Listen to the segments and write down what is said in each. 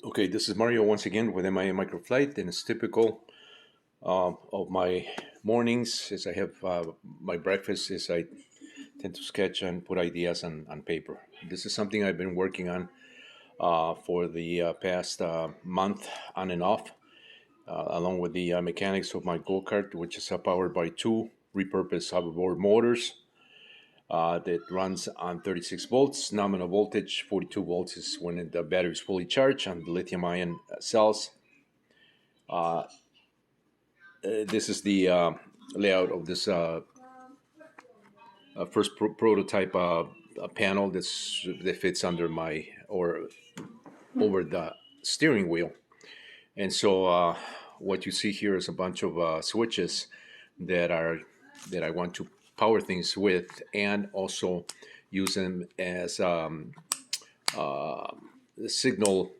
Okay, this is Mario once again with MIA Microflight, and it's typical of my mornings as I have my breakfast is I tend to sketch and put ideas on paper. This is something I've been working on for the past month on and off, along with the mechanics of my go-kart, which is powered by two repurposed hoverboard motors that runs on 36 volts. Nominal voltage 42 volts is when the battery is fully charged on the lithium ion cells. This is the layout of this first prototype panel that fits under my or over the steering wheel. And so what you see here is a bunch of switches that are that I want to power things with, and also use them as signal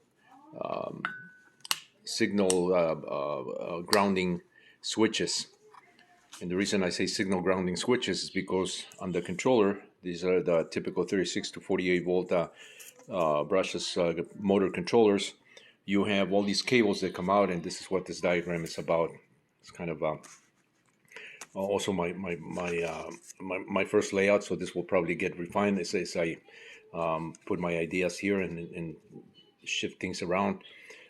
grounding switches. And the reason I say signal grounding switches is because on the controller, these are the typical 36 to 48 volt brushless motor controllers. You have all these cables that come out, and this is what this diagram is about. It's kind of also my first layout, so this will probably get refined as I put my ideas here and shift things around.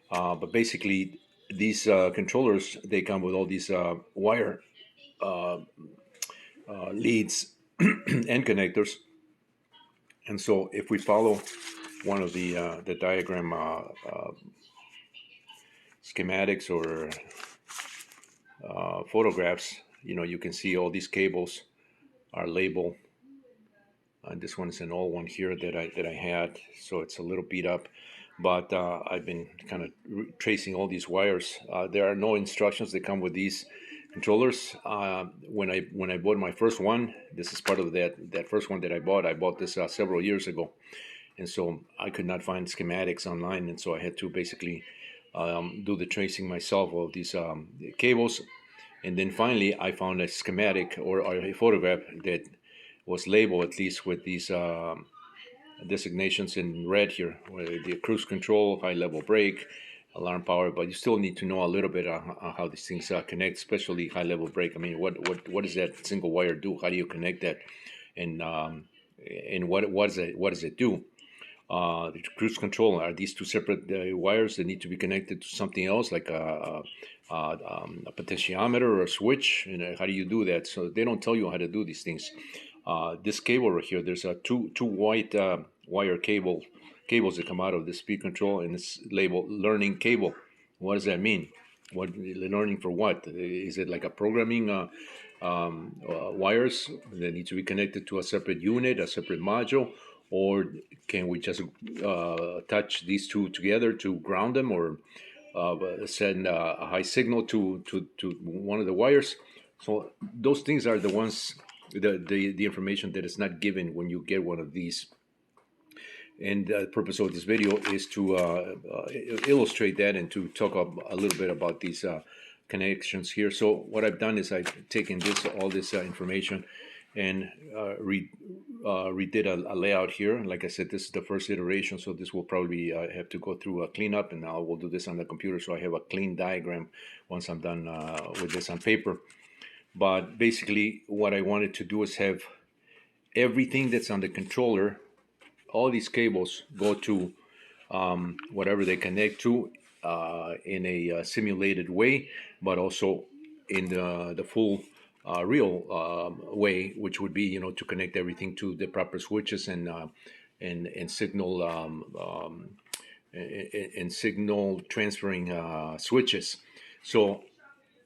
But basically, these controllers, they come with all these wire leads and connectors. And so if we follow one of the diagram schematics or photographs, you can see all these cables are labeled. And this one is an old one here that I had, so it's a little beat up. But I've been kind of tracing all these wires. There are no instructions that come with these controllers. When I bought my first one, this is part of that first one that I bought. I bought this several years ago, and so I could not find schematics online, and so I had to basically do the tracing myself of these cables. And then finally, I found a schematic or a photograph that was labeled at least with these designations in red here, where the cruise control, high level brake, alarm power. But you still need to know a little bit on how these things connect, especially high level brake. I mean, what does that single wire do? How do you connect that? And what does it do? The cruise control, are these two separate wires that need to be connected to something else, like a potentiometer or a switch? How do you do that? So they don't tell you how to do these things. This cable right here, there's two white wire cables that come out of the speed control, and it's labeled learning cable. What does that mean? What learning for what? Is it like a programming wires that need to be connected to a separate unit, a separate module, or can we just touch these two together to ground them, or send a high signal to one of the wires? So those things are the ones, the information that is not given when you get one of these. And the purpose of this video is to illustrate that and to talk a little bit about these connections here. So what I've done is I've taken all this information and redid a layout here. Like I said, this is the first iteration, so this will probably have to go through a cleanup, and I will do this on the computer so I have a clean diagram once I'm done with this on paper. But basically, what I wanted to do is have everything that's on the controller, all these cables go to whatever they connect to in a simulated way, but also in the full real way, which would be, to connect everything to the proper switches and signal and signal transferring switches. So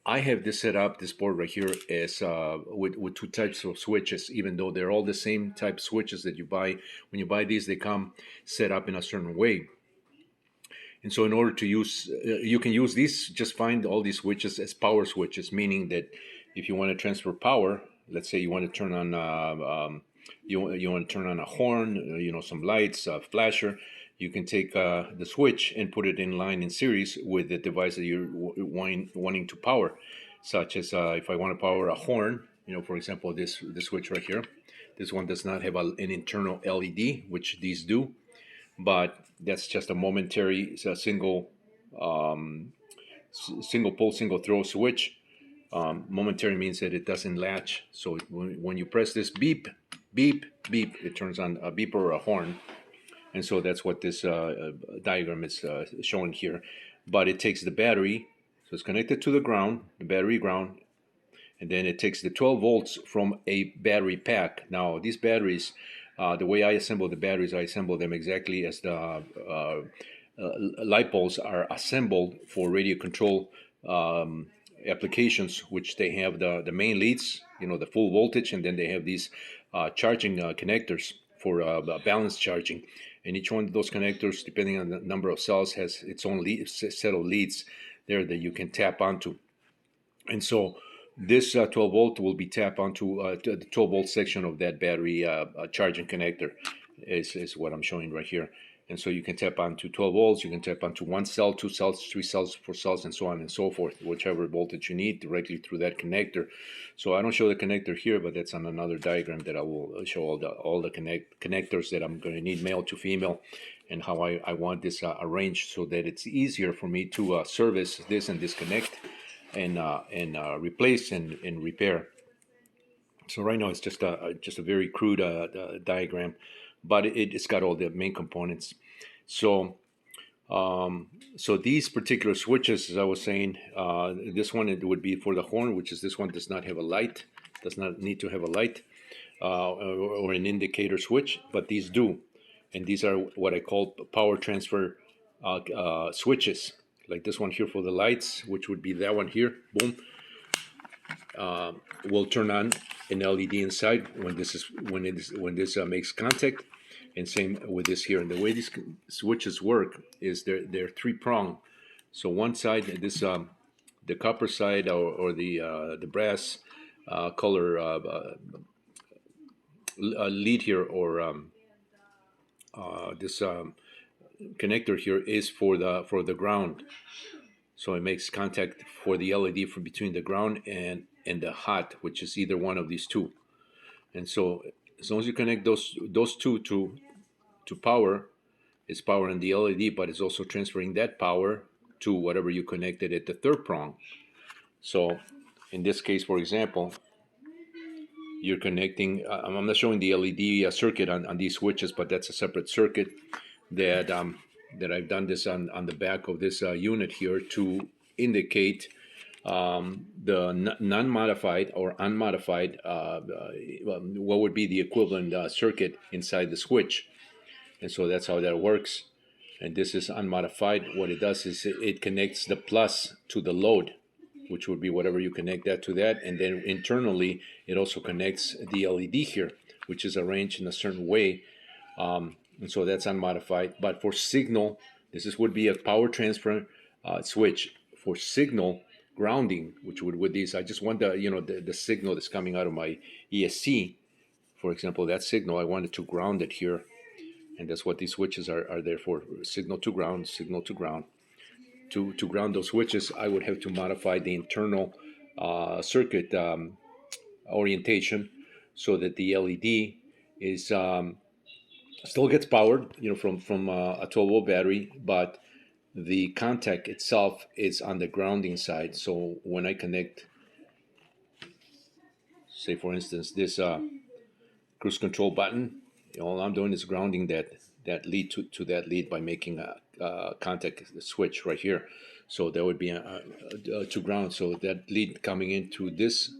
I have this set up, this board right here, as with two types of switches, even though they're all the same type switches that you buy. When you buy these, they come set up in a certain way. And so in order to use, you can use these, just find all these switches as power switches, meaning that if you want to transfer power, let's say you want to turn on, you want to turn on a horn, some lights, a flasher, you can take the switch and put it in line in series with the device that you're wanting to power. Such as if I want to power a horn, for example, this switch right here, this one does not have an internal LED, which these do. but that's just a momentary, it's a single pull, single throw switch. Momentary means that it doesn't latch. So when you press this beep, beep, beep, it turns on a beeper or a horn. And so that's what this diagram is showing here. But it takes the battery, so it's connected to the ground, the battery ground, and then it takes the 12 volts from a battery pack. Now, these batteries, the way I assemble the batteries, I assemble them exactly as the light bulbs are assembled for radio control applications, which they have the main leads, the full voltage, and then they have these charging connectors for balance charging. And each one of those connectors, depending on the number of cells, has its own set of leads there that you can tap onto. And so this 12 volt will be tapped onto the 12 volt section of that battery charging connector is what I'm showing right here. And so you can tap onto 12 volts, you can tap onto 1 cell, 2 cells, 3 cells, 4 cells, and so on and so forth, whichever voltage you need directly through that connector. So I don't show the connector here, but that's on another diagram that I will show all the connectors that I'm going to need, male to female, and how I want this arranged so that it's easier for me to service this and disconnect and replace and repair. So right now it's just a very crude diagram, but it's got all the main components. So so these particular switches, as I was saying, this one it would be for the horn, which is this one does not have a light, does not need to have a light or an indicator switch, but these do, and these are what I call power transfer switches. Like this one here for the lights, which would be that one here. Boom. Will turn on an LED inside when this makes contact, and same with this here. And the way these switches work is they're three prong. So one side, this the copper side or the brass color lead here, or this connector here is for the ground. So it makes contact for the LED from between the ground and the hot, which is either one of these two. And so as long as you connect those two to power, it's powering the LED, but it's also transferring that power to whatever you connected at the third prong. So in this case, for example, you're connecting, I'm not showing the LED circuit on these switches, but that's a separate circuit that I've done this on the back of this unit here to indicate the non-modified or unmodified, what would be the equivalent circuit inside the switch. And so that's how that works. And this is unmodified. What it does is it connects the plus to the load, which would be whatever you connect that to that. And then internally, it also connects the LED here, which is arranged in a certain way. And so that's unmodified. But for signal, would be a power transfer switch. For signal grounding, which would with these, I just want the signal that's coming out of my ESC, for example, that signal, I wanted to ground it here. And that's what these switches are there for, signal to ground, signal to ground. To ground those switches, I would have to modify the internal circuit orientation so that the LED is still gets powered, from a 12 volt battery, but the contact itself is on the grounding side. So when I connect, say for instance, this cruise control button, all I'm doing is grounding that lead to that lead by making a contact switch right here. So that would be to ground. So that lead coming into this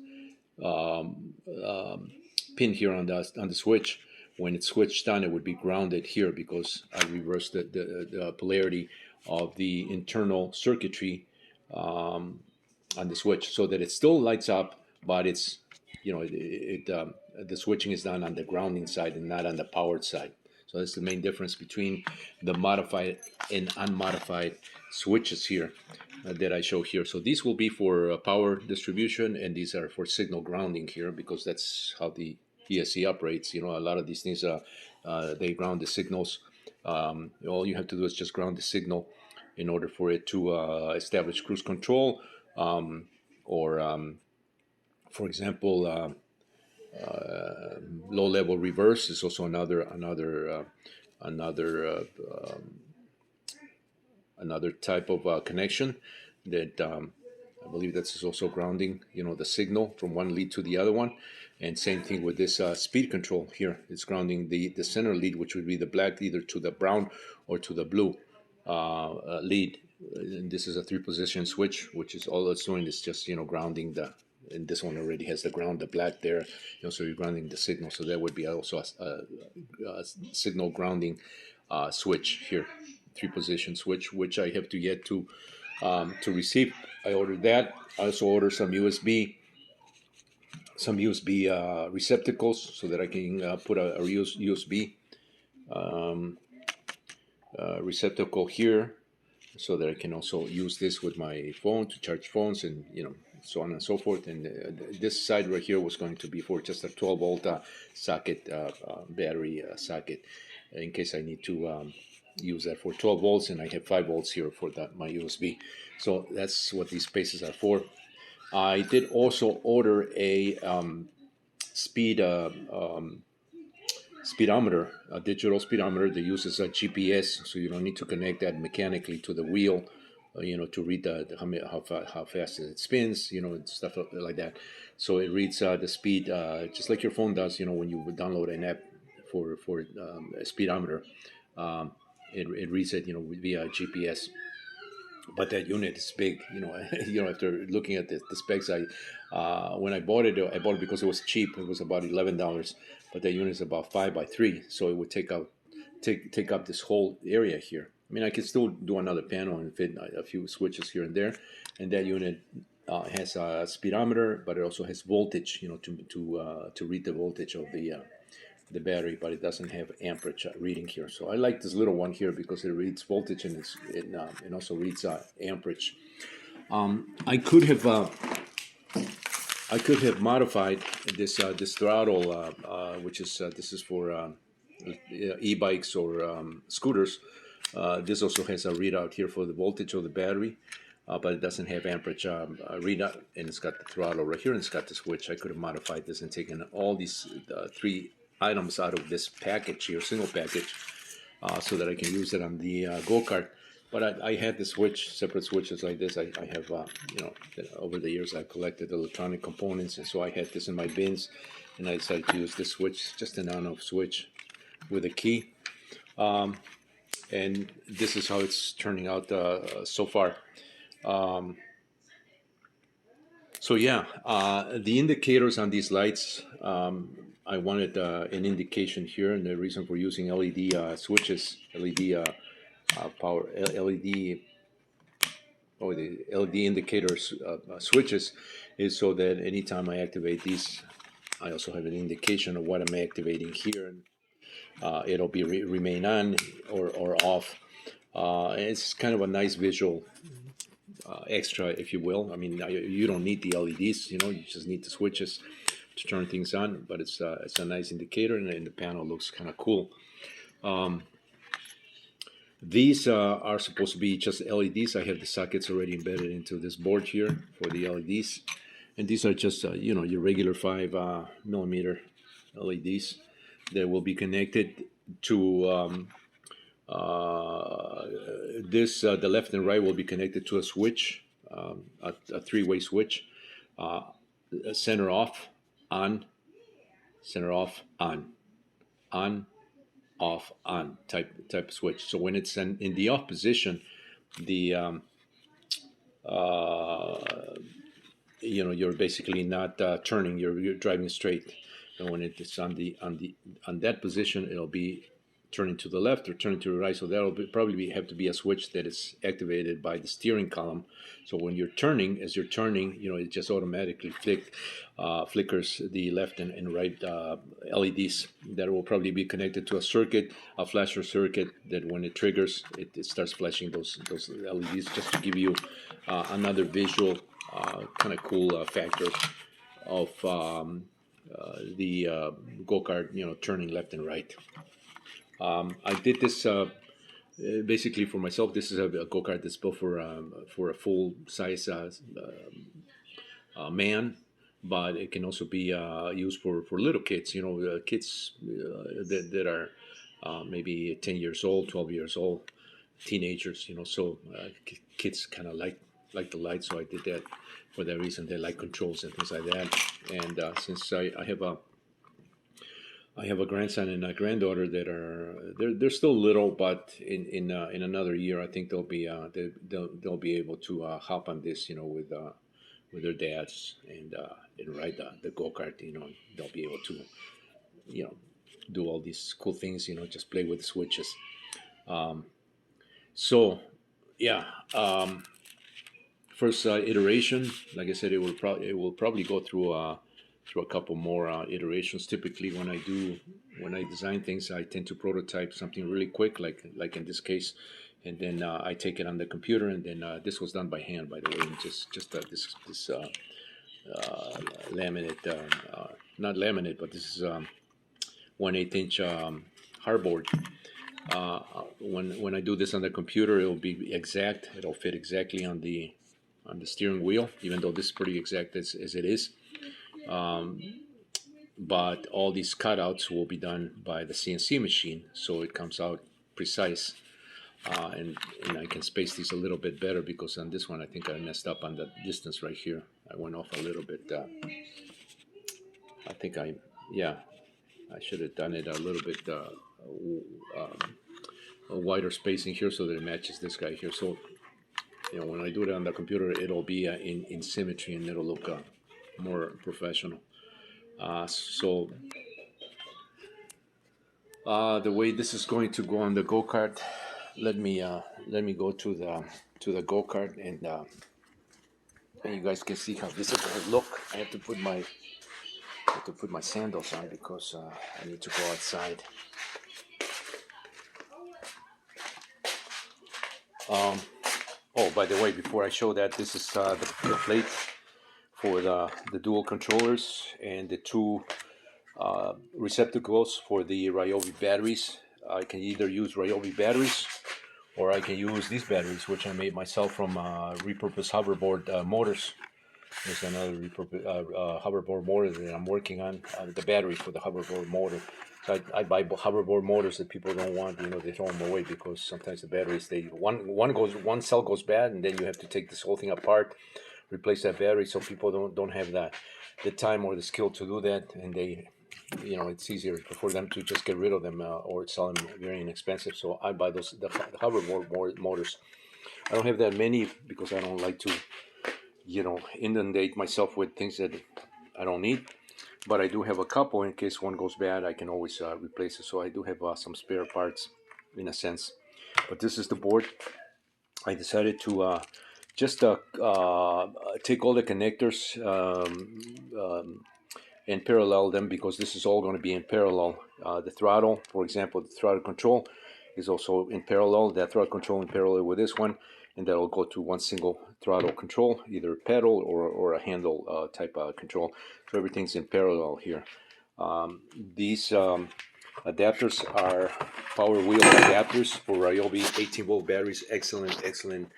pin here on the switch, when it's switched on, it would be grounded here because I reversed the polarity of the internal circuitry on the switch, so that it still lights up, but it's the switching is done on the grounding side and not on the powered side. So that's the main difference between the modified and unmodified switches here that I show here. So these will be for power distribution, and these are for signal grounding here, because that's how the ESC operates. A lot of these things, they ground the signals. All you have to do is just ground the signal in order for it to establish cruise control, or for example, low level reverse is also another another another type of connection that I believe that's also grounding, the signal from one lead to the other one. And same thing with this speed control here. It's grounding the center lead, which would be the black, either to the brown or to the blue lead. And this is a three position switch, which is all it's doing is just, grounding the, and this one already has the ground, the black there, so you're grounding the signal. So that would be also a signal grounding switch here, three position switch, which I have to yet to receive. I ordered that. I also ordered some USB receptacles so that I can put a USB receptacle here, so that I can also use this with my phone to charge phones, and so on and so forth. And this side right here was going to be for just a 12-volt socket, battery socket, in case I need to use that for 12 volts, and I have 5 volts here for my USB. So that's what these spaces are for. I did also order a speedometer, a digital speedometer that uses a GPS, so you don't need to connect that mechanically to the wheel, to read how fast it spins, and stuff like that. So it reads the speed, just like your phone does, when you download an app for a speedometer. It reads it, via GPS. But that unit is big, after looking at the specs, when I bought it because it was cheap. It was about $11, but that unit is about 5x3, so it would take up this whole area here. I mean, I could still do another panel and fit a few switches here and there, and that unit has a speedometer, but it also has voltage, to read the voltage of the battery, but it doesn't have amperage reading here. So I like this little one here because it reads voltage, and it also reads amperage. I could have modified this throttle, which is this is for e-bikes or scooters. This also has a readout here for the voltage of the battery, but it doesn't have amperage readout, and it's got the throttle right here, and it's got the switch. I could have modified this and taken all these three items out of this package here, single package, so that I can use it on the go-kart. But I had the separate switches like this. I have, over the years I've collected electronic components, and so I had this in my bins, and I decided to use this switch, just an on-off switch with a key. And this is how it's turning out so far. So yeah, the indicators on these lights, I wanted an indication here, and the reason for using LED switches, LED power, LED, or the LED indicators switches, is so that anytime I activate these, I also have an indication of what I'm activating here, and it'll be remain on or off. It's kind of a nice visual extra, if you will. I mean, you don't need the LEDs, you just need the switches to turn things on, but it's a nice indicator, and the panel looks kind of cool. These are supposed to be just LEDs. I have the sockets already embedded into this board here for the LEDs, and these are just your regular 5 millimeter LEDs that will be connected to this. The left and right will be connected to a switch, a three-way switch, center off, on, center off, on, off, on type of switch. So when it's in the off position, the you're basically not turning. You're driving straight. And when it's on that position, it'll be turning to the left or turning to the right. So that'll probably have to be a switch that is activated by the steering column. So when you're turning, as you're turning, it just automatically flickers the left and right LEDs. That will probably be connected to a flasher circuit, that when it triggers, it starts flashing those LEDs, just to give you another visual kind of cool factor of the go-kart, turning left and right. I did this basically for myself. This is a go-kart that's built for a full-size man, but it can also be used for little kids. Kids that are maybe 10 years old, 12 years old, teenagers, so kids kind of like the light, so I did that for that reason. They like controls and things like that. And since I have a grandson and a granddaughter that are they're still little, but in another year I think they'll be able to hop on this, with their dads and ride the go kart. They'll be able to you know do all these cool things. Just play with the switches. So yeah, first iteration, like I said, it will probably go through a couple more iterations. Typically, when I design things, I tend to prototype something really quick, like in this case, and then I take it on the computer, and then this was done by hand, by the way, and just this laminate, not laminate, but this is 1/8 inch hardboard. When I do this on the computer, it'll be exact. It'll fit exactly on the steering wheel, even though this is pretty exact as it is. But all these cutouts will be done by the CNC machine, so it comes out precise. And I can space these a little bit better, because on this one I think I messed up on the distance right here. I went off a little bit. I think I should have done it a little bit a wider spacing here so that it matches this guy here. So when I do it on the computer, it'll be in symmetry, and it'll look more professional. So the way this is going to go on the go-kart, let me go to the go-kart, and you guys can see how this is going to look. I have to put my sandals on, because I need to go outside. Oh, by the way, before I show that, this is the plate for the dual controllers, and the two receptacles for the Ryobi batteries. I can either use Ryobi batteries, or I can use these batteries, which I made myself from repurposed hoverboard motors. There's another hoverboard motor that I'm working on, the battery for the hoverboard motor. So I buy hoverboard motors that people don't want. They throw them away, because sometimes the batteries, one cell goes bad, and then you have to take this whole thing apart, replace that battery. So people don't have the time or the skill to do that, and it's easier for them to just get rid of them, or sell them very inexpensive. So I buy the hoverboard motors. I don't have that many, because I don't like to inundate myself with things that I don't need. But I do have a couple, in case one goes bad. I can always replace it. So I do have some spare parts, in a sense. But this is the board. I decided to just take all the connectors and parallel them, because this is all going to be in parallel. The throttle, for example, the throttle control is also in parallel. That throttle control in parallel with this one, and that'll go to one single throttle control, either pedal or a handle type control. So everything's in parallel here. These adapters are power wheel adapters for Ryobi 18-volt batteries. Excellent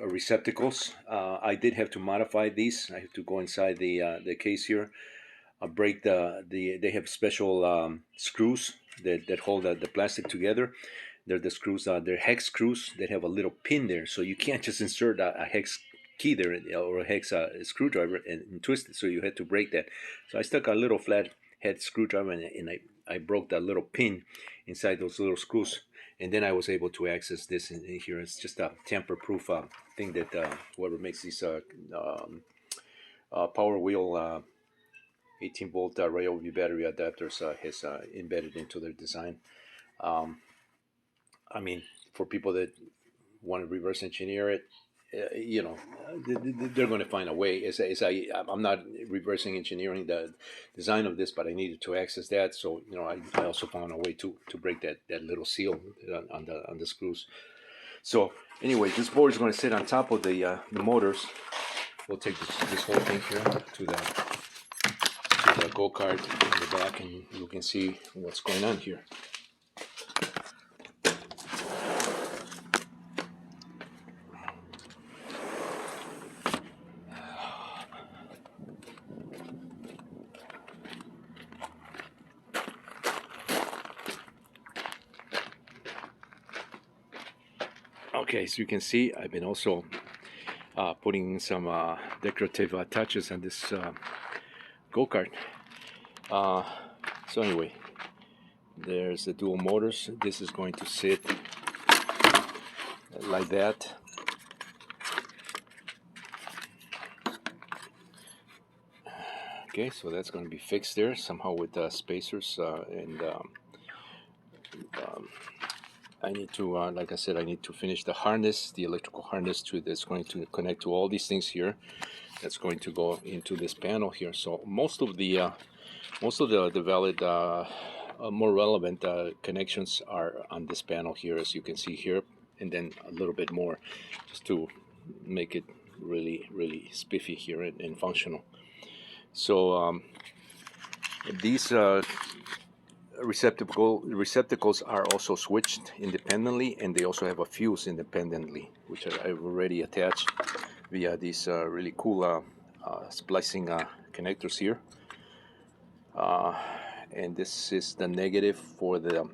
receptacles. I did have to modify these. I have to go inside the case here. Break they have special screws that hold the plastic together. They're the screws, they're hex screws that have a little pin there, so you can't just insert a hex key there, or a hex screwdriver and twist it. So you had to break that. So I stuck a little flat head screwdriver, and I broke that little pin inside those little screws, and then I was able to access this in here. It's just a tamper-proof thing that whoever makes these power wheel 18-volt Ryobi battery adapters has embedded into their design. I mean, for people that want to reverse engineer it, they're going to find a way. I'm not reversing engineering the design of this, but I needed to access that. So I also found a way to break that little seal on the screws. So anyway, this board is going to sit on top of the motors. We'll take this whole thing here to the go-kart in the back, and you can see what's going on here. Okay, so you can see I've been also putting some decorative touches on this go-kart. Uh, so anyway, there's the dual motors. This is going to sit like that. Okay, so that's going to be fixed there somehow with spacers and um, I need to, like I said, I need to finish the harness, the electrical harness to that's going to connect to all these things here. That's going to go into this panel here. So most of the valid, more relevant connections are on this panel here, as you can see here, and then a little bit more, just to make it really spiffy here and functional. So these receptacles are also switched independently, and they also have a fuse independently, which I've already attached via these really cool splicing connectors here. And this is the negative for the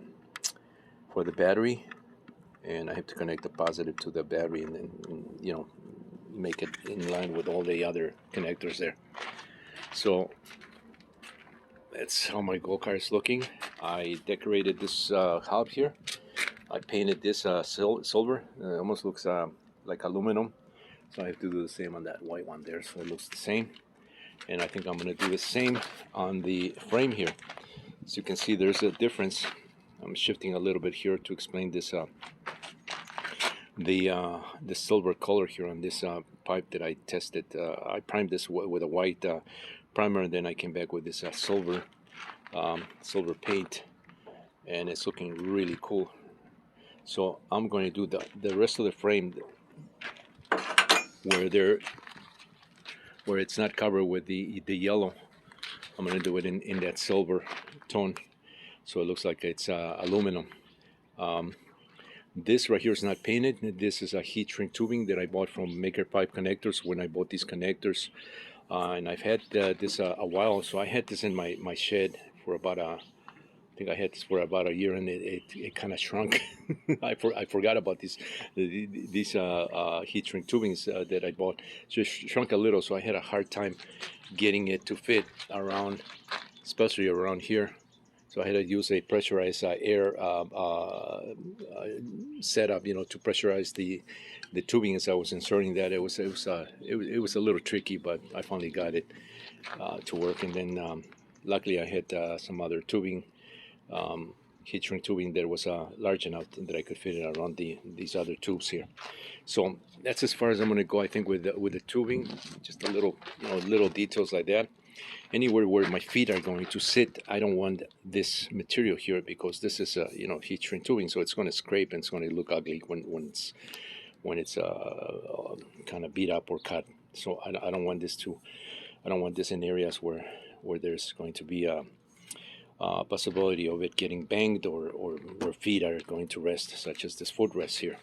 battery, and I have to connect the positive to the battery, and then make it in line with all the other connectors there. So that's how my go-kart is looking. I decorated this hub here. I painted this silver. It almost looks like aluminum. So I have to do the same on that white one there, so it looks the same. And I think I'm going to do the same on the frame here. As you can see, there's a difference. I'm shifting a little bit here to explain this. The silver color here on this pipe that I tested. I primed this with a white primer, and then I came back with this silver paint, and it's looking really cool. So I'm going to do the rest of the frame where it's not covered with the yellow. I'm going to do it in that silver tone, so it looks like it's aluminum. This right here is not painted. This is a heat shrink tubing that I bought from Maker Pipe Connectors when I bought these connectors, and I've had this a while. So I had this in my shed for about I think I had this for about a year, and it kind of shrunk. I forgot about these heat shrink tubings that I bought. Just shrunk a little, so I had a hard time getting it to fit around, especially around here. So I had to use a pressurized air setup, to pressurize the tubing as I was inserting that. It was a little tricky, but I finally got it to work. And then luckily I had some other tubing, heat shrink tubing that was large enough that I could fit it around these other tubes here. So that's as far as I'm going to go, I think, with the tubing. Just a little little details like that. Anywhere where my feet are going to sit, I don't want this material here, because this is heat shrink tubing, so it's going to scrape and it's going to look ugly when it's kind of beat up or cut. So I don't want this in areas where there's going to be a possibility of it getting banged, or where feet are going to rest, such as this footrest here.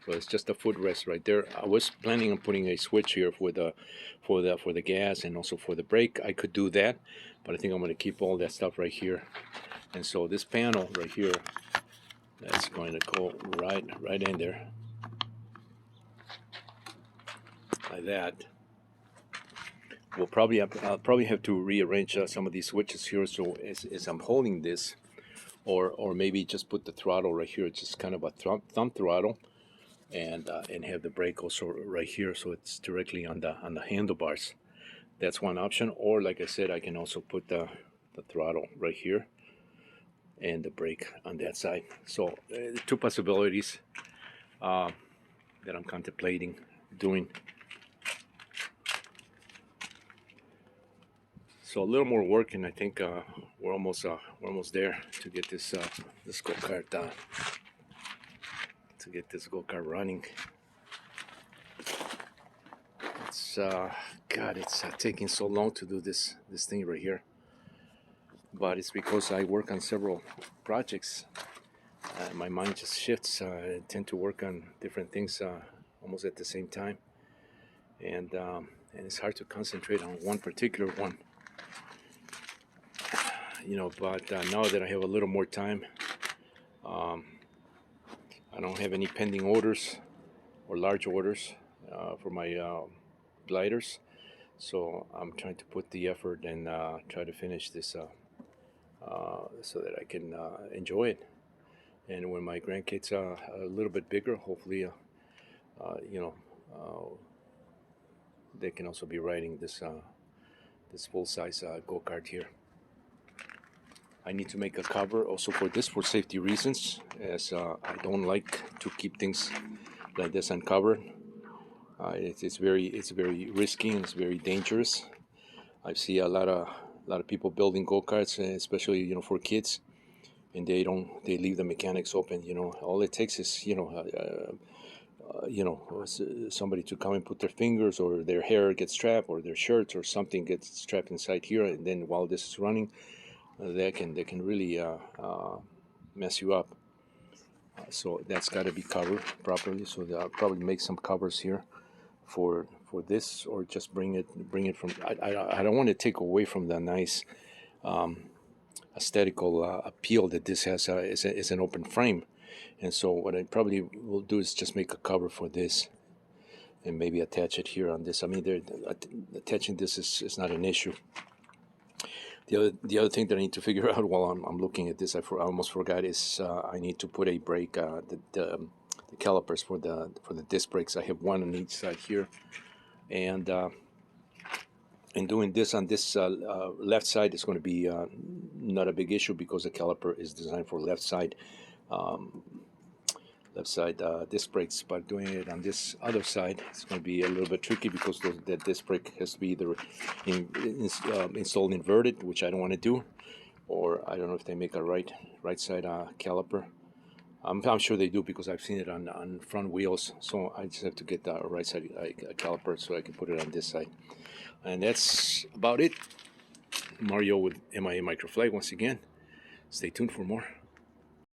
So it's just a footrest right there. I was planning on putting a switch here for the gas and also for the brake. I could do that, but I think I'm going to keep all that stuff right here. And so this panel right here, that's going to go right in there like that. I'll probably have to rearrange some of these switches here. So as I'm holding this, or maybe just put the throttle right here. It's just kind of a thumb throttle. And have the brake also right here, so it's directly on the handlebars. That's one option. Or like I said, I can also put the throttle right here and the brake on that side. So two possibilities that I'm contemplating doing. So a little more work, and I think we're almost there to get this go-kart running. It's it's taking so long to do this thing right here, but it's because I work on several projects. My mind just shifts. I tend to work on different things almost at the same time, and it's hard to concentrate on one particular one. But now that I have a little more time, I don't have any pending orders or large orders for my gliders, so I'm trying to put the effort and try to finish this so that I can enjoy it. And when my grandkids are a little bit bigger, hopefully, you know, they can also be riding this full size go kart here. I need to make a cover also for this for safety reasons, as I don't like to keep things like this uncovered. It's very risky and it's very dangerous. I see a lot of people building go karts, especially for kids, and they leave the mechanics open. All it takes is somebody to come and put their fingers or their hair gets strapped or their shirts or something gets strapped inside here, and then while this is running, they can really mess you up. So that's got to be covered properly. So I'll probably make some covers here for this, or just bring it from. I don't want to take away from the nice aesthetical appeal that this has as an open frame. And so what I probably will do is just make a cover for this and maybe attach it here on this. I mean, attaching this is not an issue. The other thing that I need to figure out while I'm looking at this, I almost forgot, is I need to put a brake, the calipers for the disc brakes. I have one on each side here, and doing this on this left side is going to be not a big issue because the caliper is designed for left side disc brakes. But doing it on this other side, it's going to be a little bit tricky because that disc brake has to be either installed inverted, which I don't want to do, or I don't know if they make a right side caliper. I'm sure they do because I've seen it on front wheels. So I just have to get the right side caliper so I can put it on this side. And that's about it. Mario with MIA Microflight once again. Stay tuned for more.